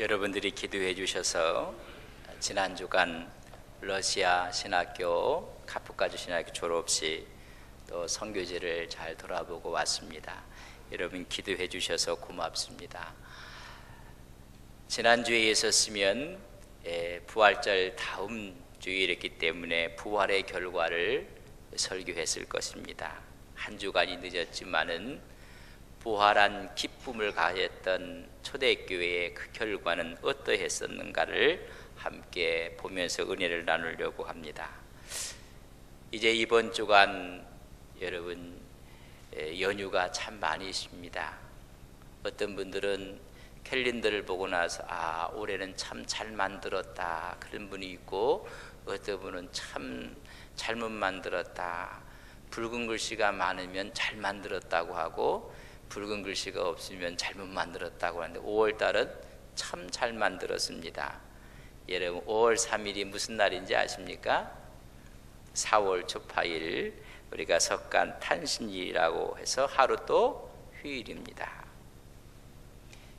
여러분들이 기도해 주셔서 지난 주간 러시아 신학교 카프카즈 신학교 졸업식 또 선교지를 잘 돌아보고 왔습니다. 여러분 기도해 주셔서 고맙습니다. 지난주에 있었으면 부활절 다음 주일이었기 때문에 부활의 결과를 설교했을 것입니다. 한 주간이 늦었지만은 부활한 기쁨을 가졌던 초대교회의 그 결과는 어떠했었는가를 함께 보면서 은혜를 나누려고 합니다. 이제 이번 주간 여러분 연휴가 참 많이 있습니다. 어떤 분들은 캘린더를 보고 나서 올해는 참 잘 만들었다 그런 분이 있고, 어떤 분은 참 잘못 만들었다, 붉은 글씨가 많으면 잘 만들었다고 하고 붉은 글씨가 없으면 잘못 만들었다고 하는데 5월달은 참 잘 만들었습니다. 여러분 5월 3일이 무슨 날인지 아십니까? 4월 초파일, 우리가 석간 탄신일이라고 해서 하루 또 휴일입니다.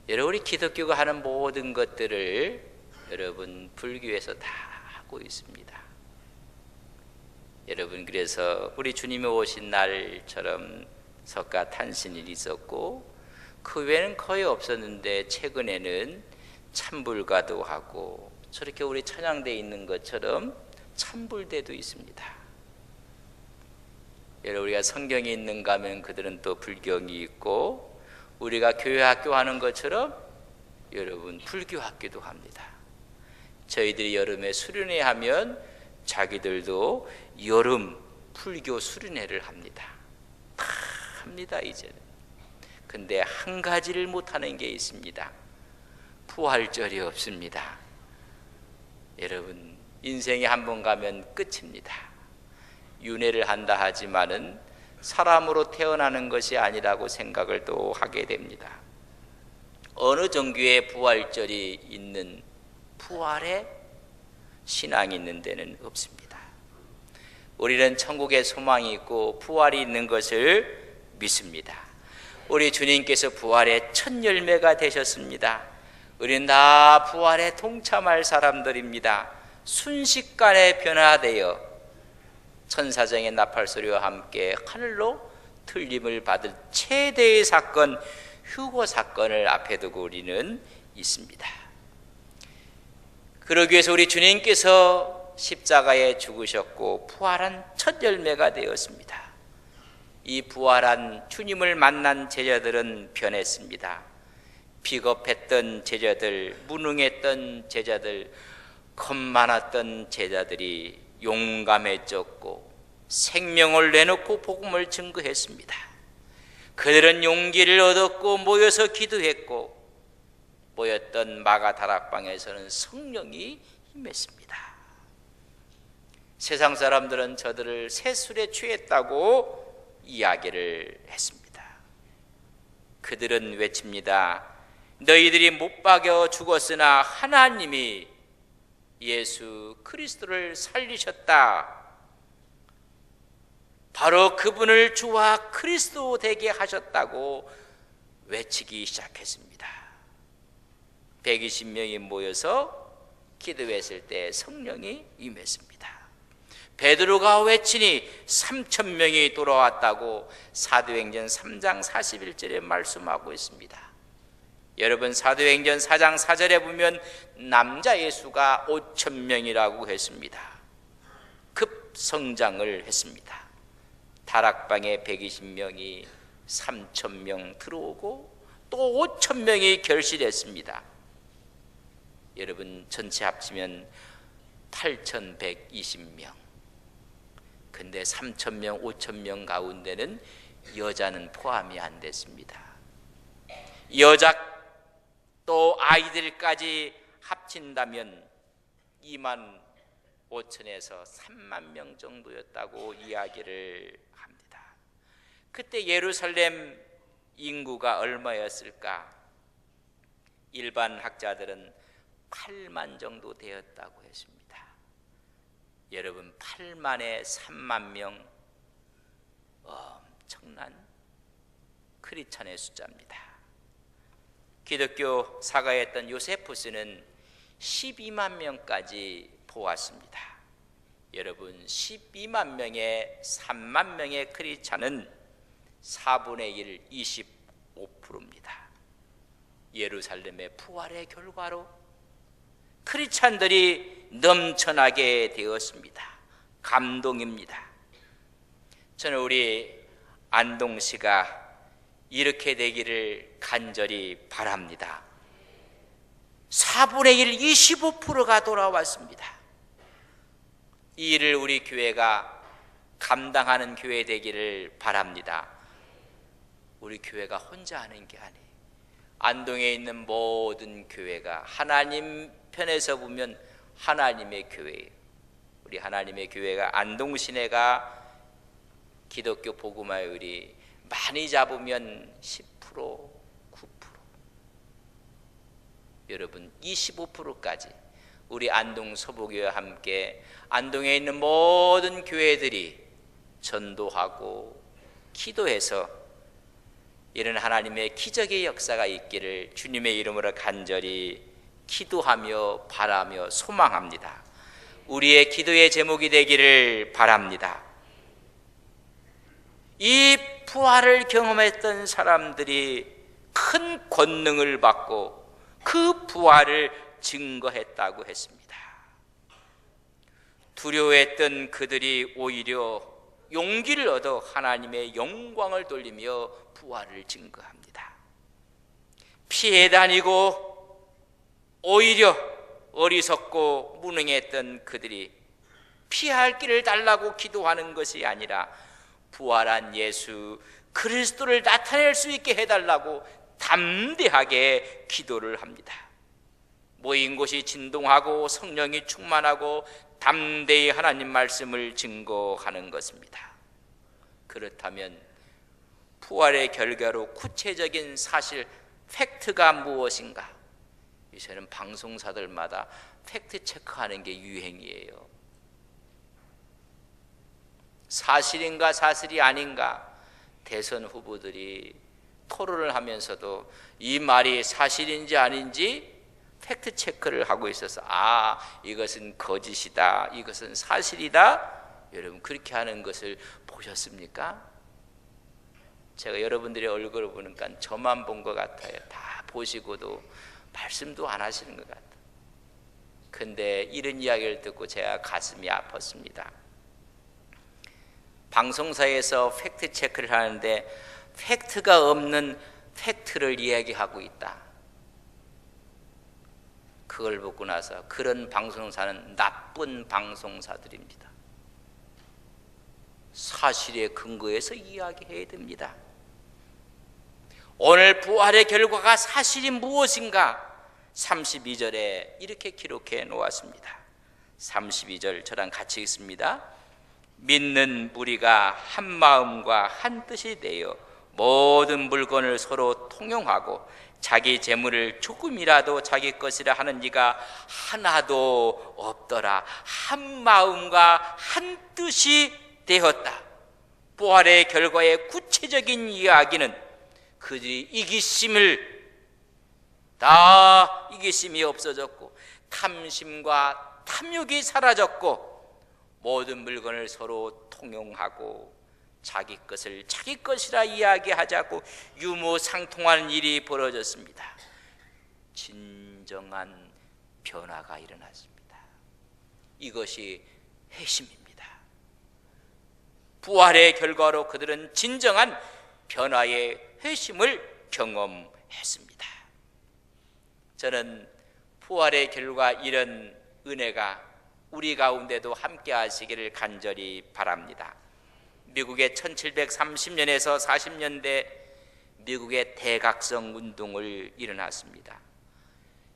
여러분 우리 기독교가 하는 모든 것들을 여러분 불교에서 다 하고 있습니다. 여러분 그래서 우리 주님이 오신 날처럼 석가 탄신일이 있었고, 그 외에는 거의 없었는데 최근에는 참불가도 하고, 저렇게 우리 천양대에 있는 것처럼 참불대도 있습니다. 여러분 우리가 성경이 있는가 하면 그들은 또 불경이 있고, 우리가 교회 학교 하는 것처럼 여러분 불교 학교도 합니다. 저희들이 여름에 수련회 하면 자기들도 여름 불교 수련회를 합니다. 다 합니다 이제는. 근데 한 가지를 못하는 게 있습니다. 부활절이 없습니다. 여러분 인생에 한 번 가면 끝입니다. 윤회를 한다 하지만은 사람으로 태어나는 것이 아니라고 생각을 또 하게 됩니다. 어느 종교에 부활절이 있는, 부활의 신앙이 있는 데는 없습니다. 우리는 천국에 소망이 있고 부활이 있는 것을 믿습니다. 우리 주님께서 부활의 첫 열매가 되셨습니다. 우리는 다 부활에 동참할 사람들입니다. 순식간에 변화되어 천사장의 나팔소리와 함께 하늘로 틀림을 받을 최대의 사건, 휴거 사건을 앞에 두고 우리는 있습니다. 그러기 위해서 우리 주님께서 십자가에 죽으셨고 부활한 첫 열매가 되었습니다. 이 부활한 주님을 만난 제자들은 변했습니다. 비겁했던 제자들, 무능했던 제자들, 겁 많았던 제자들이 용감해졌고 생명을 내놓고 복음을 증거했습니다. 그들은 용기를 얻었고 모여서 기도했고, 모였던 마가 다락방에서는 성령이 임했습니다. 세상 사람들은 저들을 새술에 취했다고 이야기를 했습니다. 그들은 외칩니다. 너희들이 못 박여 죽었으나 하나님이 예수 그리스도를 살리셨다. 바로 그분을 주와 그리스도 되게 하셨다고 외치기 시작했습니다. 120명이 모여서 기도했을 때 성령이 임했습니다. 베드로가 외치니 3,000명이 돌아왔다고 사도행전 3장 41절에 말씀하고 있습니다. 여러분 사도행전 4장 4절에 보면 남자의 수가 5,000명이라고 했습니다. 급성장을 했습니다. 다락방에 120명이 3,000명 들어오고 또 5,000명이 결실했습니다. 여러분 전체 합치면 8,120명. 근데 3,000명, 5,000명 가운데는 여자는 포함이 안 됐습니다. 여자 또 아이들까지 합친다면 2만 5천에서 3만 명 정도였다고 이야기를 합니다. 그때 예루살렘 인구가 얼마였을까? 일반 학자들은 8만 정도 되었다고 했습니다. 여러분 8만에 3만 명, 엄청난 크리스찬의 숫자입니다. 기독교 사가였던 요세푸스는 12만 명까지 보았습니다. 여러분, 12만 명의 3만 명의 크리스찬은 4분의 1, 25%입니다. 예루살렘의 부활의 결과로 크리스찬들이 넘쳐나게 되었습니다. 감동입니다. 저는 우리 안동시가 이렇게 되기를 간절히 바랍니다. 4분의 1, 25%가 돌아왔습니다. 이 일을 우리 교회가 감당하는 교회 되기를 바랍니다. 우리 교회가 혼자 하는 게 아니에요. 안동에 있는 모든 교회가 하나님 편에서 보면 하나님의 교회예요. 우리 하나님의 교회가 안동 시내가 기독교 복음화율이 많이 잡으면 10%, 9%, 여러분 25%까지 우리 안동 서부교회와 함께 안동에 있는 모든 교회들이 전도하고 기도해서 이런 하나님의 기적의 역사가 있기를 주님의 이름으로 간절히 기도하며 바라며 소망합니다. 우리의 기도의 제목이 되기를 바랍니다. 이 부활을 경험했던 사람들이 큰 권능을 받고 그 부활을 증거했다고 했습니다. 두려워했던 그들이 오히려 용기를 얻어 하나님의 영광을 돌리며 부활을 증거합니다. 피해 다니고 오히려 어리석고 무능했던 그들이 피할 길을 달라고 기도하는 것이 아니라 부활한 예수 그리스도를 나타낼 수 있게 해달라고 담대하게 기도를 합니다. 모인 곳이 진동하고 성령이 충만하고 담대히 하나님 말씀을 증거하는 것입니다. 그렇다면 부활의 결과로 구체적인 사실 팩트가 무엇인가? 요새는 방송사들마다 팩트 체크하는 게 유행이에요. 사실인가 사실이 아닌가 대선 후보들이 토론을 하면서도 이 말이 사실인지 아닌지 팩트 체크를 하고 있어서 이것은 거짓이다, 이것은 사실이다. 여러분 그렇게 하는 것을 보셨습니까? 제가 여러분들의 얼굴을 보니까 저만 본 것 같아요. 다 보시고도 말씀도 안 하시는 것 같아요. 근데 이런 이야기를 듣고 제가 가슴이 아팠습니다. 방송사에서 팩트 체크를 하는데 팩트가 없는 팩트를 이야기하고 있다. 그걸 보고 나서 그런 방송사는 나쁜 방송사들입니다. 사실에 근거해서 이야기해야 됩니다. 오늘 부활의 결과가 사실이 무엇인가? 32절에 이렇게 기록해 놓았습니다. 32절 저랑 같이 읽습니다. 믿는 무리가 한 마음과 한 뜻이 되어 모든 물건을 서로 통용하고 자기 재물을 조금이라도 자기 것이라 하는 이가 하나도 없더라. 한 마음과 한 뜻이 되었다. 부활의 결과의 구체적인 이야기는 그들이 이기심이 없어졌고 탐심과 탐욕이 사라졌고 모든 물건을 서로 통용하고 자기 것을 자기 것이라 이야기하자고 유무상통하는 일이 벌어졌습니다. 진정한 변화가 일어났습니다. 이것이 회심입니다. 부활의 결과로 그들은 진정한 변화의 회심을 경험했습니다. 저는 부활의 결과 이런 은혜가 우리 가운데도 함께 하시기를 간절히 바랍니다. 미국의 1730년에서 40년대 미국의 대각성 운동을 일어났습니다.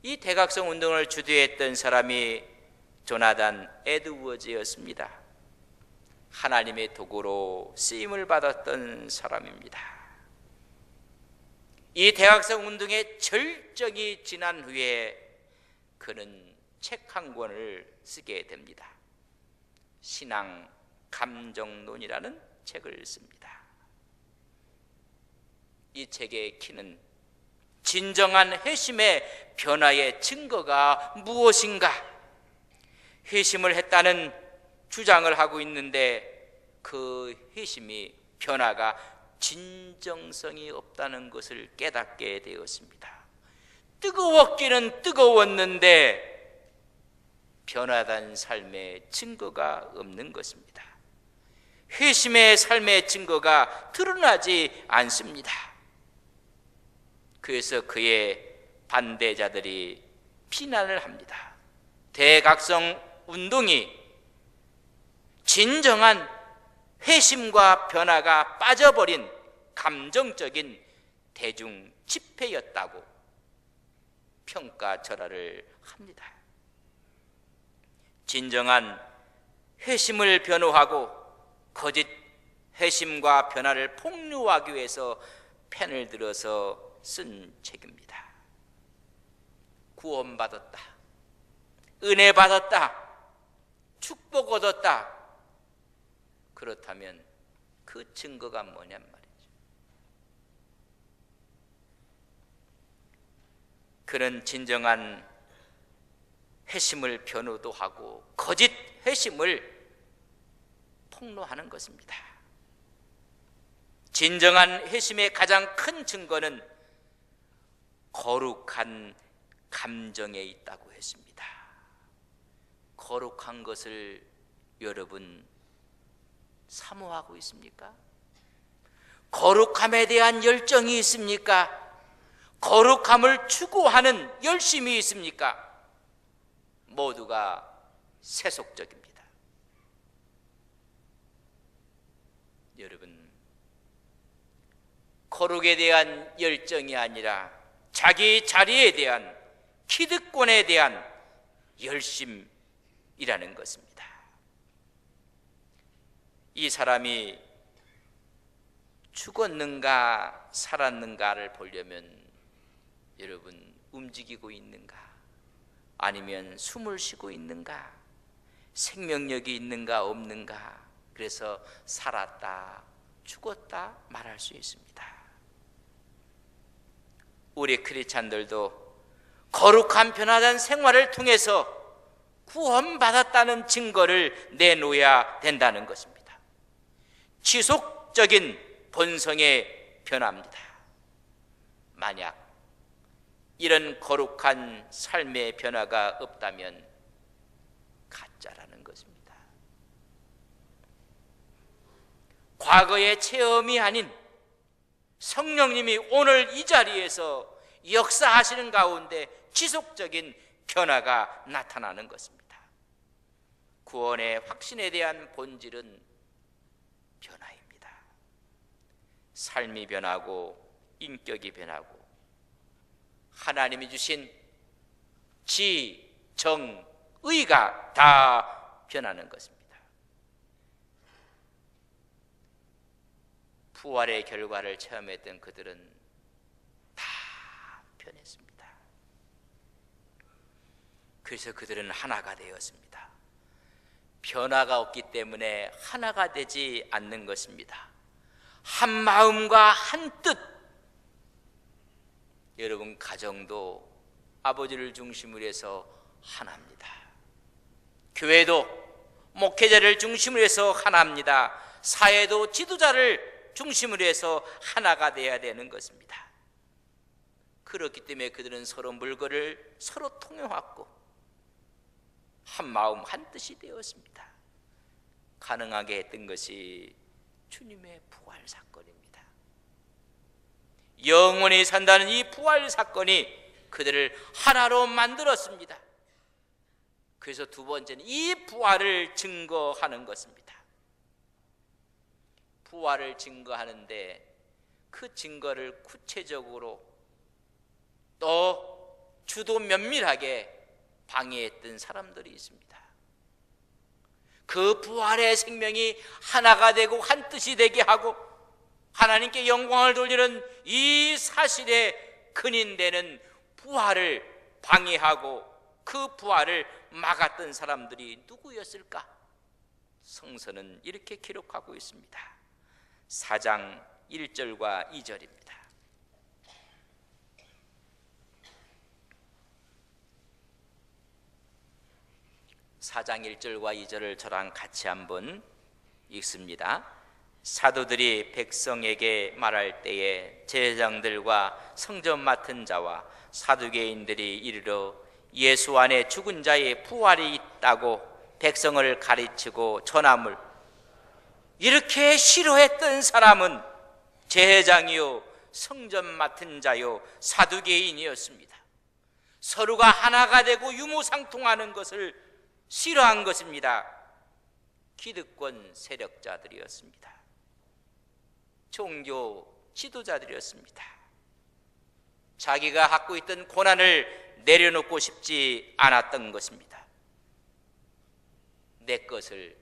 이 대각성 운동을 주도했던 사람이 조나단 에드워즈였습니다. 하나님의 도구로 쓰임을 받았던 사람입니다. 이 대각성 운동의 절정이 지난 후에 그는 책 한 권을 쓰게 됩니다. 신앙 감정론이라는 책을 씁니다. 이 책의 키는 진정한 회심의 변화의 증거가 무엇인가? 회심을 했다는 주장을 하고 있는데 그 회심이 변화가 진정성이 없다는 것을 깨닫게 되었습니다. 뜨거웠기는 뜨거웠는데 변화된 삶의 증거가 없는 것입니다. 회심의 삶의 증거가 드러나지 않습니다. 그래서 그의 반대자들이 비난을 합니다. 대각성 운동이 진정한 회심과 변화가 빠져버린 감정적인 대중 집회였다고 평가절하를 합니다. 진정한 회심을 변호하고 거짓 회심과 변화를 폭로하기 위해서 펜을 들어서 쓴 책입니다. 구원받았다, 은혜 받았다, 축복 얻었다. 그렇다면 그 증거가 뭐냔 말이죠. 그는 진정한 회심을 변호도 하고 거짓 회심을 폭로하는 것입니다. 진정한 회심의 가장 큰 증거는 거룩한 감정에 있다고 했습니다. 거룩한 것을 여러분 사모하고 있습니까? 거룩함에 대한 열정이 있습니까? 거룩함을 추구하는 열심이 있습니까? 모두가 세속적입니다. 여러분, 거룩에 대한 열정이 아니라 자기 자리에 대한 기득권에 대한 열심이라는 것입니다. 이 사람이 죽었는가 살았는가를 보려면 여러분, 움직이고 있는가, 아니면 숨을 쉬고 있는가, 생명력이 있는가 없는가, 그래서 살았다 죽었다 말할 수 있습니다. 우리 크리스찬들도 거룩한 변화된 생활을 통해서 구원받았다는 증거를 내놓아야 된다는 것입니다. 지속적인 본성의 변화입니다. 만약 이런 거룩한 삶의 변화가 없다면 가짜라는 것입니다. 과거의 체험이 아닌 성령님이 오늘 이 자리에서 역사하시는 가운데 지속적인 변화가 나타나는 것입니다. 구원의 확신에 대한 본질은 변화입니다. 삶이 변하고 인격이 변하고 하나님이 주신 지, 정, 의가 다 변하는 것입니다. 부활의 결과를 체험했던 그들은 다 변했습니다. 그래서 그들은 하나가 되었습니다. 변화가 없기 때문에 하나가 되지 않는 것입니다. 한 마음과 한 뜻. 여러분, 가정도 아버지를 중심으로 해서 하나입니다. 교회도 목회자를 중심으로 해서 하나입니다. 사회도 지도자를 중심으로 해서 하나가 되어야 되는 것입니다. 그렇기 때문에 그들은 서로 물건을 서로 통용하고 한 마음 한 뜻이 되었습니다. 가능하게 했던 것이 주님의 부활 사건입니다. 영원히 산다는 이 부활 사건이 그들을 하나로 만들었습니다. 그래서 두 번째는 이 부활을 증거하는 것입니다. 부활을 증거하는데 그 증거를 구체적으로 또 주도 면밀하게 방해했던 사람들이 있습니다. 그 부활의 생명이 하나가 되고 한 뜻이 되게 하고 하나님께 영광을 돌리는 이 사실에 근인되는 부활을 방해하고 그 부활을 막았던 사람들이 누구였을까? 성서는 이렇게 기록하고 있습니다. 4장 1절과 2절입니다. 4장 1절과 2절을 저랑 같이 한번 읽습니다. 사도들이 백성에게 말할 때에 제사장들과 성전 맡은 자와 사두개인들이 이르러 예수 안에 죽은 자의 부활이 있다고 백성을 가르치고 전함을 이렇게 싫어했던 사람은 제사장이요 성전 맡은 자요 사두개인이었습니다. 서로가 하나가 되고 유무상통하는 것을 싫어한 것입니다. 기득권 세력자들이었습니다. 종교 지도자들이었습니다. 자기가 갖고 있던 고난을 내려놓고 싶지 않았던 것입니다. 내 것을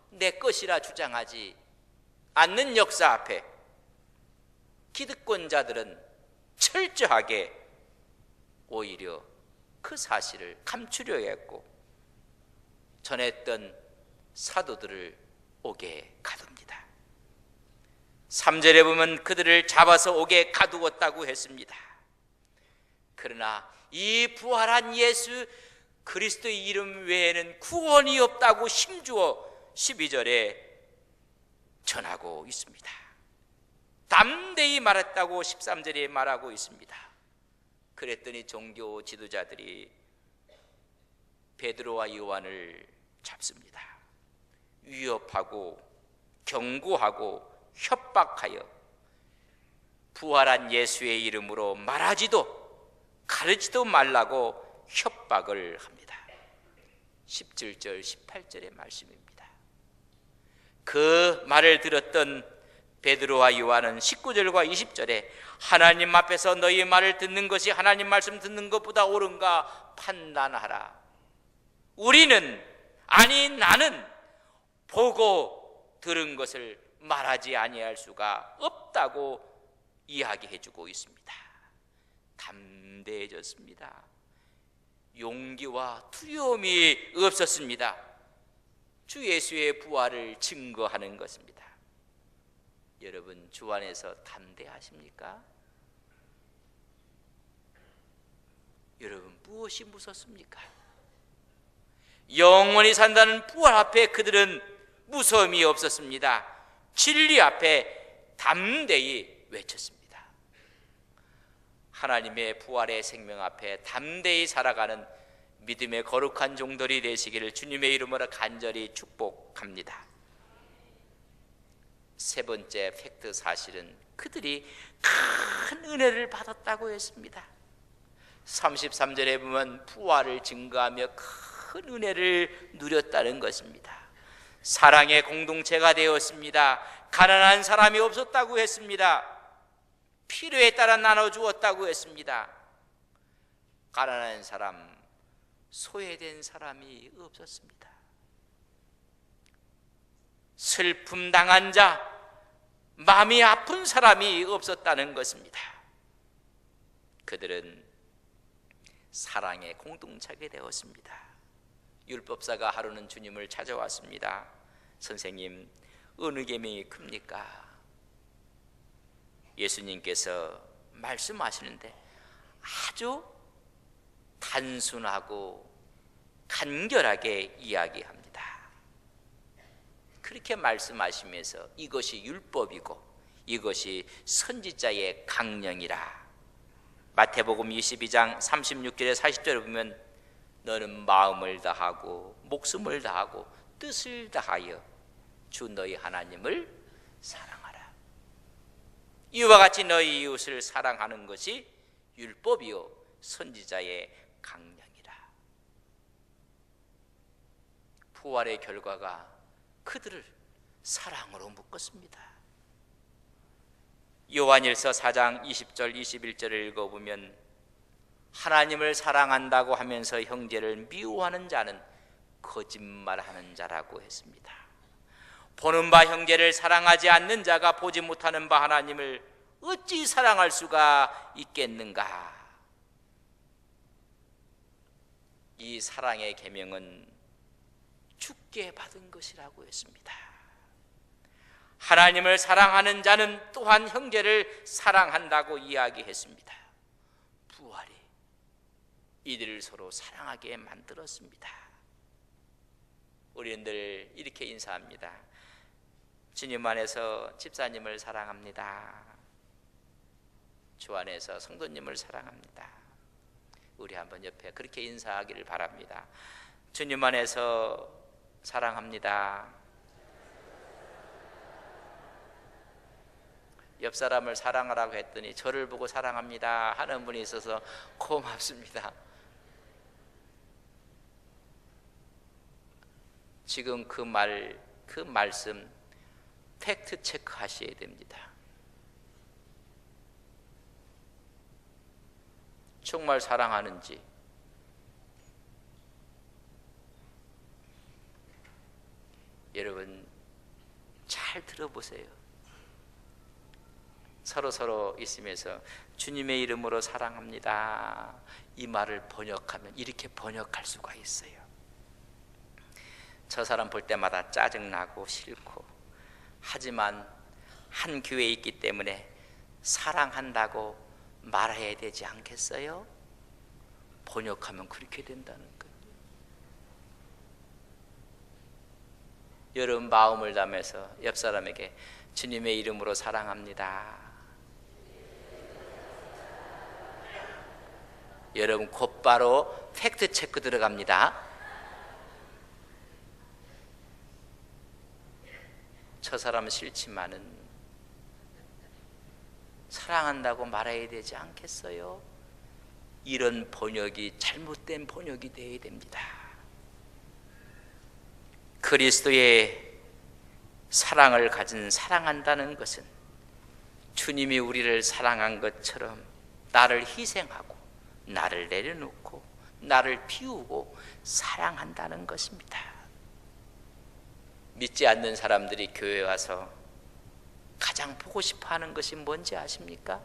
내 것이라 주장하지 않는 역사 앞에 기득권자들은 철저하게 오히려 그 사실을 감추려 했고 전했던 사도들을 옥에 가둡니다. 3절에 보면 그들을 잡아서 옥에 가두었다고 했습니다. 그러나 이 부활한 예수 그리스도의 이름 외에는 구원이 없다고 힘주어 12절에 전하고 있습니다. 담대히 말했다고 13절에 말하고 있습니다. 그랬더니 종교 지도자들이 베드로와 요한을 잡습니다. 위협하고 경고하고 협박하여 부활한 예수의 이름으로 말하지도 가르치도 말라고 협박을 합니다. 17절 18절의 말씀입니다. 그 말을 들었던 베드로와 요한은 19절과 20절에 하나님 앞에서 너희 말을 듣는 것이 하나님 말씀 듣는 것보다 옳은가 판단하라. 우리는 아니 나는 보고 들은 것을 말하지 아니할 수가 없다고 이야기해 주고 있습니다. 담대해졌습니다. 용기와 두려움이 없었습니다. 주 예수의 부활을 증거하는 것입니다. 여러분 주 안에서 담대하십니까? 여러분 무엇이 무섭습니까? 영원히 산다는 부활 앞에 그들은 무서움이 없었습니다. 진리 앞에 담대히 외쳤습니다. 하나님의 부활의 생명 앞에 담대히 살아가는 믿음의 거룩한 종들이 되시기를 주님의 이름으로 간절히 축복합니다. 세 번째 팩트 사실은 그들이 큰 은혜를 받았다고 했습니다. 33절에 보면 부활을 증거하며 큰 은혜를 누렸다는 것입니다. 사랑의 공동체가 되었습니다. 가난한 사람이 없었다고 했습니다. 필요에 따라 나눠주었다고 했습니다. 가난한 사람, 소외된 사람이 없었습니다. 슬픔 당한 자, 마음이 아픈 사람이 없었다는 것입니다. 그들은 사랑의 공동체가 되었습니다. 율법사가 하루는 주님을 찾아왔습니다. 선생님, 어느 계명이 큽니까? 예수님께서 말씀하시는데 아주 단순하고 간결하게 이야기합니다. 그렇게 말씀하시면서 이것이 율법이고 이것이 선지자의 강령이라. 마태복음 22장 36절에 40절에 보면 너는 마음을 다하고 목숨을 다하고 뜻을 다하여 주 너희 하나님을 사랑하라. 이와 같이 너희 이웃을 사랑하는 것이 율법이요 선지자의 강령이라. 부활의 결과가 그들을 사랑으로 묶었습니다. 요한일서 4장 20절 21절을 읽어보면 하나님을 사랑한다고 하면서 형제를 미워하는 자는 거짓말하는 자라고 했습니다. 보는 바 형제를 사랑하지 않는 자가 보지 못하는 바 하나님을 어찌 사랑할 수가 있겠는가? 이 사랑의 계명은 주께 받은 것이라고 했습니다. 하나님을 사랑하는 자는 또한 형제를 사랑한다고 이야기했습니다. 부활이 이들을 서로 사랑하게 만들었습니다. 우리는 늘 이렇게 인사합니다. 주님 안에서 집사님을 사랑합니다. 주 안에서 성도님을 사랑합니다. 우리 한번 옆에 그렇게 인사하기를 바랍니다. 주님 안에서 사랑합니다. 옆 사람을 사랑하라고 했더니 저를 보고 사랑합니다 하는 분이 있어서 고맙습니다. 지금 그 말씀 팩트 체크 하셔야 됩니다. 정말 사랑하는지. 여러분 잘 들어보세요. 서로 있으면서 주님의 이름으로 사랑합니다, 이 말을 번역하면 이렇게 번역할 수가 있어요. 저 사람 볼 때마다 짜증나고 싫고, 하지만 한 교회에 있기 때문에 사랑한다고 말해야 되지 않겠어요? 번역하면 그렇게 된다는 거예요. 여러분 마음을 담아서 옆 사람에게 주님의 이름으로 사랑합니다. 여러분 곧바로 팩트 체크 들어갑니다. 저 사람은 싫지만은 사랑한다고 말해야 되지 않겠어요? 이런 번역이 잘못된 번역이 되어야 됩니다. 그리스도의 사랑을 가진 사랑한다는 것은 주님이 우리를 사랑한 것처럼 나를 희생하고 나를 내려놓고 나를 비우고 사랑한다는 것입니다. 믿지 않는 사람들이 교회에 와서 가장 보고 싶어하는 것이 뭔지 아십니까?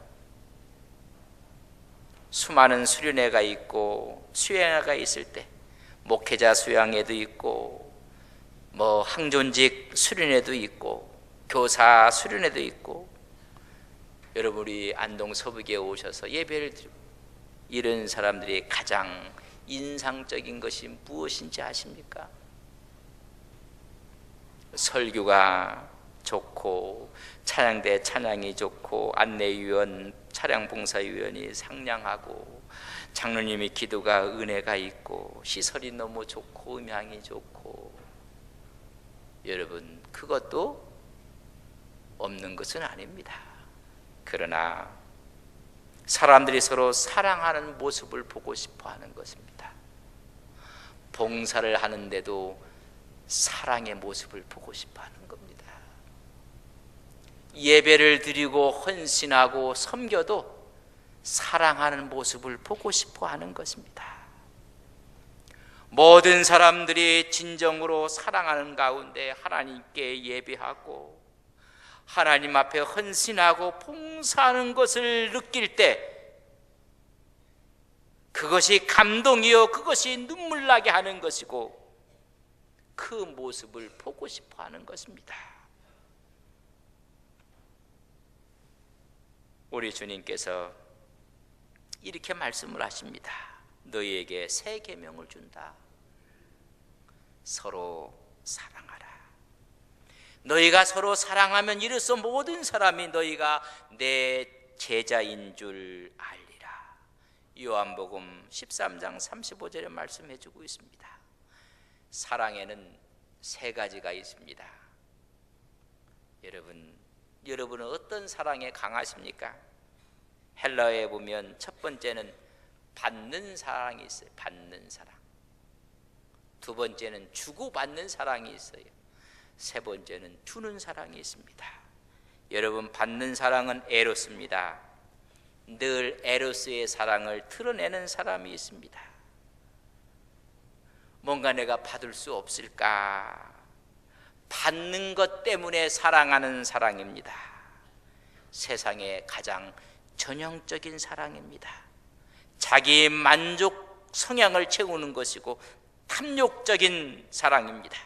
수많은 수련회가 있고 수양회가 있을 때 목회자 수양회도 있고 항존직 수련회도 있고 교사 수련회도 있고, 여러분 우리 안동 서북에 오셔서 예배를 드리고 이런 사람들이 가장 인상적인 것이 무엇인지 아십니까? 설교가 좋고 찬양대 찬양이 좋고 안내위원 차량봉사위원이 상냥하고 장로님이 기도가 은혜가 있고 시설이 너무 좋고 음향이 좋고, 여러분 그것도 없는 것은 아닙니다. 그러나 사람들이 서로 사랑하는 모습을 보고 싶어 하는 것입니다. 봉사를 하는데도 사랑의 모습을 보고 싶어 하는 겁니다. 예배를 드리고 헌신하고 섬겨도 사랑하는 모습을 보고 싶어 하는 것입니다. 모든 사람들이 진정으로 사랑하는 가운데 하나님께 예배하고 하나님 앞에 헌신하고 봉사하는 것을 느낄 때 그것이 감동이요 그것이 눈물 나게 하는 것이고 그 모습을 보고 싶어 하는 것입니다. 우리 주님께서 이렇게 말씀을 하십니다. 너희에게 새 계명을 준다. 서로 사랑하라. 너희가 서로 사랑하면 이로써 모든 사람이 너희가 내 제자인 줄 알리라. 요한복음 13장 35절에 말씀해 주고 있습니다. 사랑에는 세 가지가 있습니다. 여러분은 어떤 사랑에 강하십니까? 헬라어에 보면 첫 번째는 받는 사랑이 있어요. 받는 사랑. 두 번째는 주고받는 사랑이 있어요. 세 번째는 주는 사랑이 있습니다. 여러분 받는 사랑은 에로스입니다. 늘 에로스의 사랑을 드러내는 사람이 있습니다. 뭔가 내가 받을 수 없을까? 받는 것 때문에 사랑하는 사랑입니다. 세상의 가장 전형적인 사랑입니다. 자기 만족 성향을 채우는 것이고 탐욕적인 사랑입니다.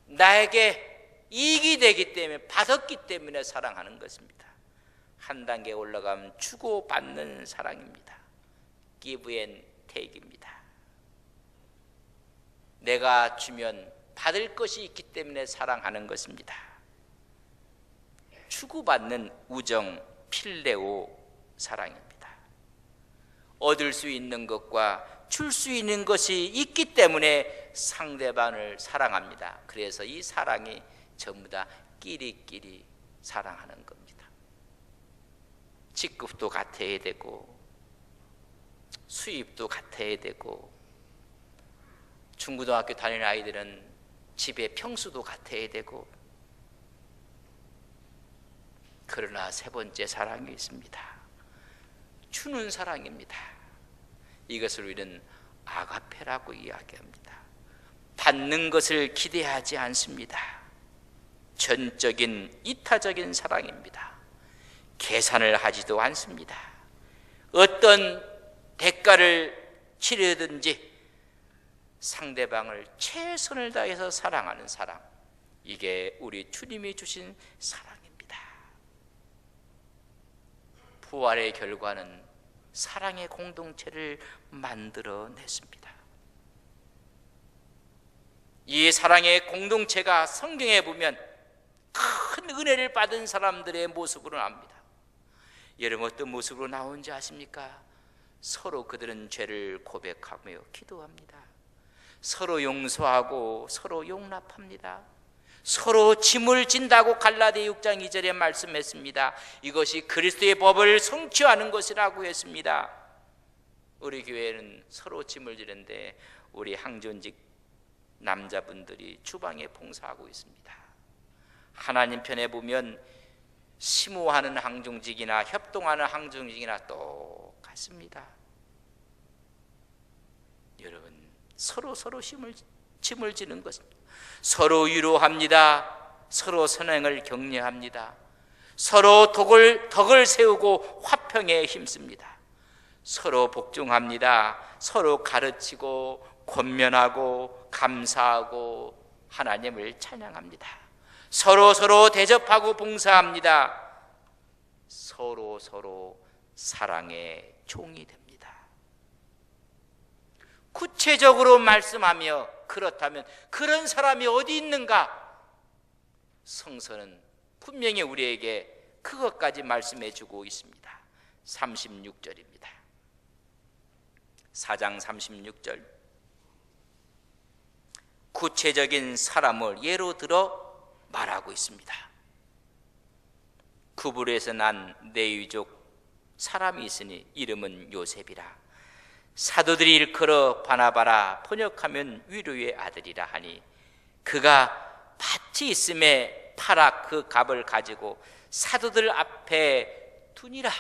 나에게 이익이 되기 때문에 받았기 때문에 사랑하는 것입니다. 한 단계 올라가면 주고받는 사랑입니다. Give and take입니다. 내가 주면 받을 것이 있기 때문에 사랑하는 것입니다. 주고받는 우정, 필레오 사랑입니다. 얻을 수 있는 것과 줄 수 있는 것이 있기 때문에 상대방을 사랑합니다. 그래서 이 사랑이 전부 다 끼리끼리 사랑하는 겁니다. 직급도 같아야 되고 수입도 같아야 되고 중고등학교 다니는 아이들은 집의 평수도 같아야 되고, 그러나 세 번째 사랑이 있습니다. 주는 사랑입니다. 이것을 우리는 아가페라고 이야기합니다. 받는 것을 기대하지 않습니다. 전적인 이타적인 사랑입니다. 계산을 하지도 않습니다. 어떤 대가를 치르든지 상대방을 최선을 다해서 사랑하는 사랑, 이게 우리 주님이 주신 사랑입니다. 부활의 결과는 사랑의 공동체를 만들어냈습니다. 이 사랑의 공동체가 성경에 보면 큰 은혜를 받은 사람들의 모습으로 나옵니다. 여러분, 어떤 모습으로 나오는지 아십니까? 서로 그들은 죄를 고백하며 기도합니다. 서로 용서하고 서로 용납합니다. 서로 짐을 진다고 갈라디 6장 2절에 말씀했습니다. 이것이 그리스도의 법을 성취하는 것이라고 했습니다. 우리 교회는 서로 짐을 지는데 우리 항존직 남자분들이 주방에 봉사하고 있습니다. 하나님 편에 보면 심호하는 항종직이나 협동하는 항종직이나 똑같습니다. 여러분, 서로 짐을 지는 것입니다. 서로 위로합니다. 서로 선행을 격려합니다. 서로 덕을 세우고 화평에 힘씁니다. 서로 복종합니다. 서로 가르치고 권면하고 감사하고 하나님을 찬양합니다. 서로 대접하고 봉사합니다. 서로 사랑의 종이 됩니다. 구체적으로 말씀하며, 그렇다면 그런 사람이 어디 있는가? 성서는 분명히 우리에게 그것까지 말씀해 주고 있습니다. 36절입니다. 4장 36절. 구체적인 사람을 예로 들어 말하고 있습니다. 구불에서 난 레위족 사람이 있으니 이름은 요셉이라. 사도들이 일컬어 바나바라, 번역하면 위로의 아들이라 하니, 그가 밭이 있음에 팔아 그 값을 가지고 사도들 앞에 두니라.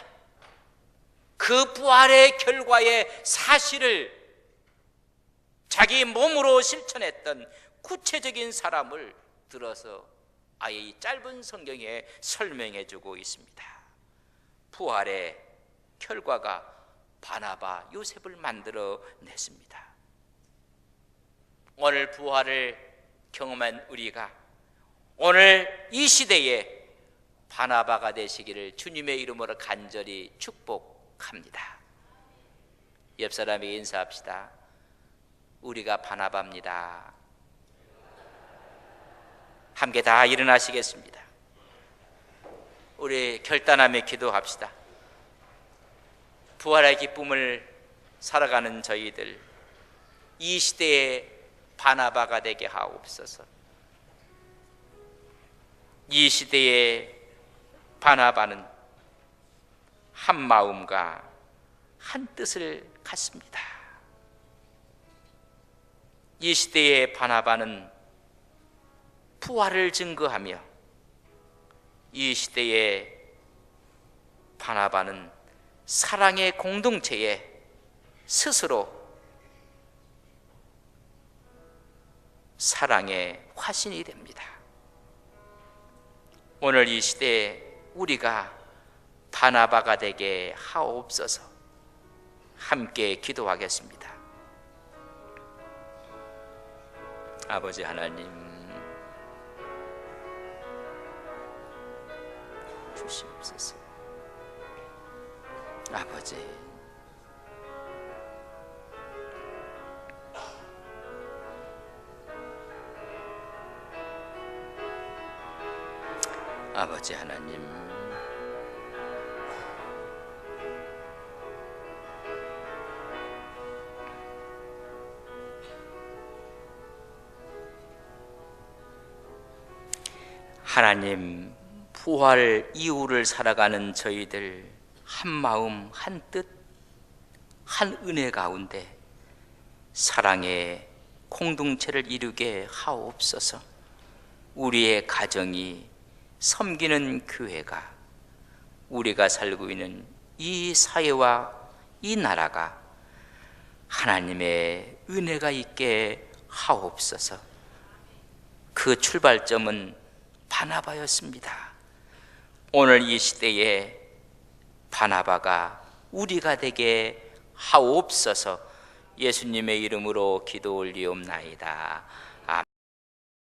그 부활의 결과의 사실을 자기 몸으로 실천했던 구체적인 사람을 들어서 아예 이 짧은 성경에 설명해 주고 있습니다. 부활의 결과가 바나바, 요셉을 만들어 냈습니다. 오늘 부활을 경험한 우리가 오늘 이 시대에 바나바가 되시기를 주님의 이름으로 간절히 축복합니다. 옆 사람에게 인사합시다. 우리가 바나바입니다. 함께 다 일어나시겠습니다. 우리 결단하며 기도합시다. 부활의 기쁨을 살아가는 저희들, 이 시대의 바나바가 되게 하옵소서. 이 시대의 바나바는 한 마음과 한 뜻을 갖습니다. 이 시대의 바나바는 부활을 증거하며, 이 시대의 바나바는 사랑의 공동체에 스스로 사랑의 화신이 됩니다. 오늘 이 시대에 우리가 바나바가 되게 하옵소서. 함께 기도하겠습니다. 아버지 하나님, 주시옵소서. 아버지, 아버지 하나님, 하나님, 부활 이후를 살아가는 저희들 한 마음 한 뜻 한 은혜 가운데 사랑의 공동체를 이루게 하옵소서. 우리의 가정이 섬기는 교회가, 우리가 살고 있는 이 사회와 이 나라가 하나님의 은혜가 있게 하옵소서. 그 출발점은 바나바였습니다. 오늘 이 시대에 바나바가 우리가 되게 하옵소서. 예수님의 이름으로 기도 올리옵나이다.